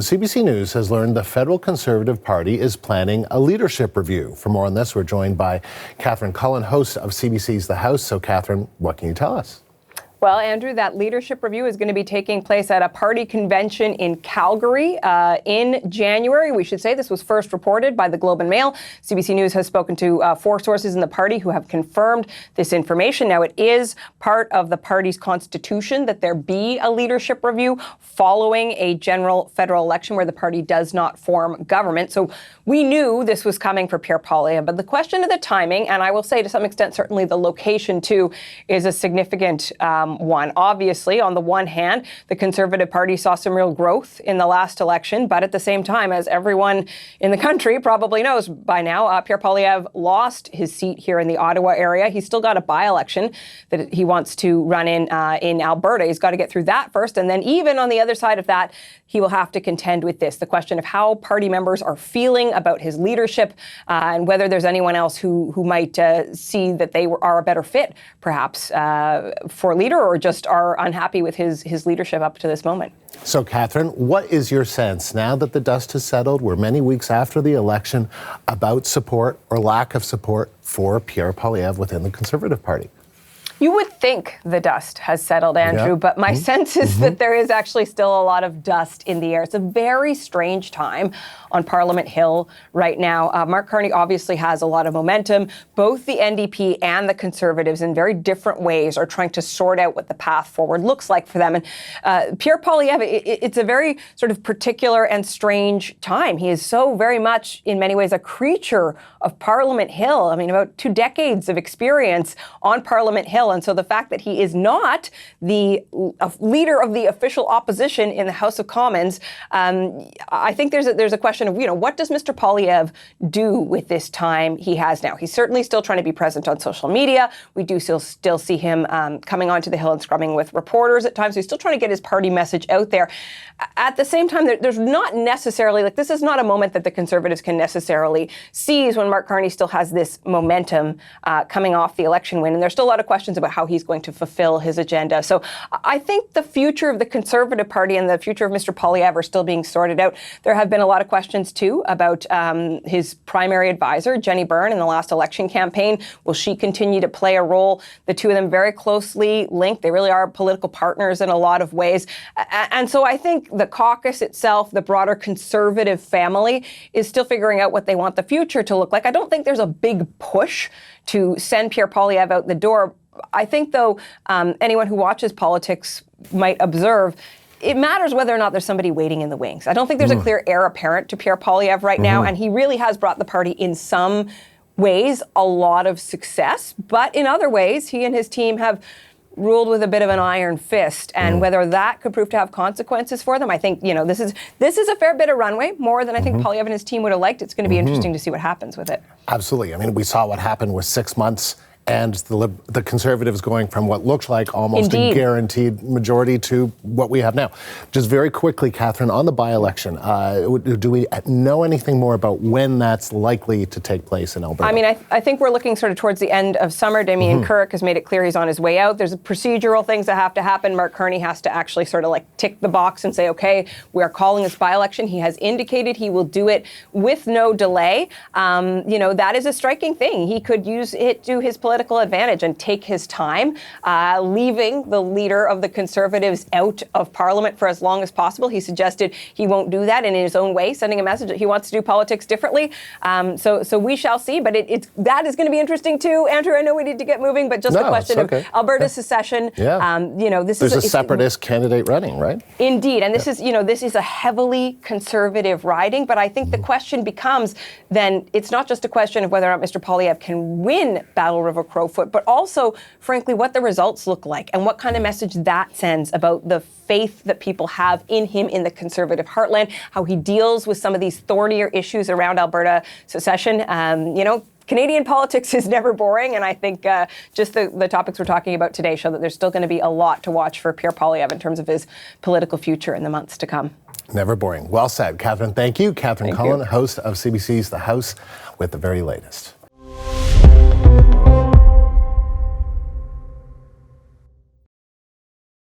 CBC News has learned the federal Conservative Party is planning a leadership review. For more on this, we're joined by Catherine Cullen, host of CBC's The House. So, Catherine, what can you tell us? Well, Andrew, that leadership review is going to be taking place at a party convention in Calgary in January. We should say this was first reported by the Globe and Mail. CBC News has spoken to 4 sources in the party who have confirmed this information. Now, it is part of the party's constitution that there be a leadership review following a general federal election where the party does not form government. So we knew this was coming for Pierre Poilievre. But the question of the timing, and I will say to some extent, certainly the location too, is a significant one. Obviously, on the one hand, the Conservative Party saw some real growth in the last election, but at the same time, as everyone in the country probably knows by now, Pierre Poilievre lost his seat here in the Ottawa area. He's still got a by-election that he wants to run in Alberta. He's got to get through that first, and then even on the other side of that, he will have to contend with this, the question of how party members are feeling about his leadership and whether there's anyone else who might see that they are a better fit, perhaps, for leader, or just are unhappy with his leadership up to this moment. So, Catherine, what is your sense now that the dust has settled? We're many weeks after the election about support or lack of support for Pierre Poilievre within the Conservative Party. You would think the dust has settled, Andrew, but my sense is that there is actually still a lot of dust in the air. It's a very strange time on Parliament Hill right now. Mark Carney obviously has a lot of momentum. Both the NDP and the Conservatives in very different ways are trying to sort out what the path forward looks like for them. And Pierre Poilievre, it's a very sort of particular and strange time. He is so very much, in many ways, a creature of Parliament Hill. I mean, about 2 decades of experience on Parliament Hill. And so the fact that he is not the leader of the official opposition in the House of Commons, I think there's a question of, what does Mr. Poilievre do with this time he has now? He's certainly still trying to be present on social media. We do still see him coming onto the Hill and scrumming with reporters at times. So he's still trying to get his party message out there. At the same time, there's not necessarily, this is not a moment that the Conservatives can necessarily seize when Mark Carney still has this momentum coming off the election win. And there's still a lot of questions about how he's going to fulfill his agenda. So I think the future of the Conservative Party and the future of Mr. Poilievre are still being sorted out. There have been a lot of questions, too, about his primary advisor, Jenny Byrne, in the last election campaign. Will she continue to play a role? The two of them very closely linked. They really are political partners in a lot of ways. And so I think the caucus itself, the broader Conservative family, is still figuring out what they want the future to look like. I don't think there's a big push to send Pierre Poilievre out the door. I think, though, anyone who watches politics might observe it matters whether or not there's somebody waiting in the wings. I don't think there's a clear heir apparent to Pierre Poilievre right now, and he really has brought the party in some ways a lot of success. But in other ways, he and his team have ruled with a bit of an iron fist, and whether that could prove to have consequences for them, I think, this is a fair bit of runway, more than I think Poilievre and his team would have liked. It's going to be interesting to see what happens with it. Absolutely. I mean, we saw what happened with 6 months and the Conservatives going from what looks like almost a guaranteed majority to what we have now. Just very quickly, Catherine, on the by-election, do we know anything more about when that's likely to take place in Alberta? I mean, I think we're looking sort of towards the end of summer. Damien Kirk has made it clear he's on his way out. There's procedural things that have to happen. Mark Carney has to actually sort of tick the box and say, okay, we are calling this by-election. He has indicated he will do it with no delay. That is a striking thing. He could use it to his political advantage and take his time, leaving the leader of the Conservatives out of Parliament for as long as possible. He suggested he won't do that, and in his own way, sending a message that he wants to do politics differently. So we shall see, but that is going to be interesting too. Andrew, I know we need to get moving, but just the question of Alberta secession. There's a separatist candidate running, right? Indeed, and this is a heavily Conservative riding, but I think the question becomes then it's not just a question of whether or not Mr. Poilievre can win Battle River Crowfoot, but also, frankly, what the results look like and what kind of message that sends about the faith that people have in him in the Conservative heartland, how he deals with some of these thornier issues around Alberta secession. Canadian politics is never boring, and I think just the topics we're talking about today show that there's still going to be a lot to watch for Pierre Poilievre in terms of his political future in the months to come. Never boring. Well said, Catherine. Thank you. Catherine Cullen, host of CBC's The House, with the very latest.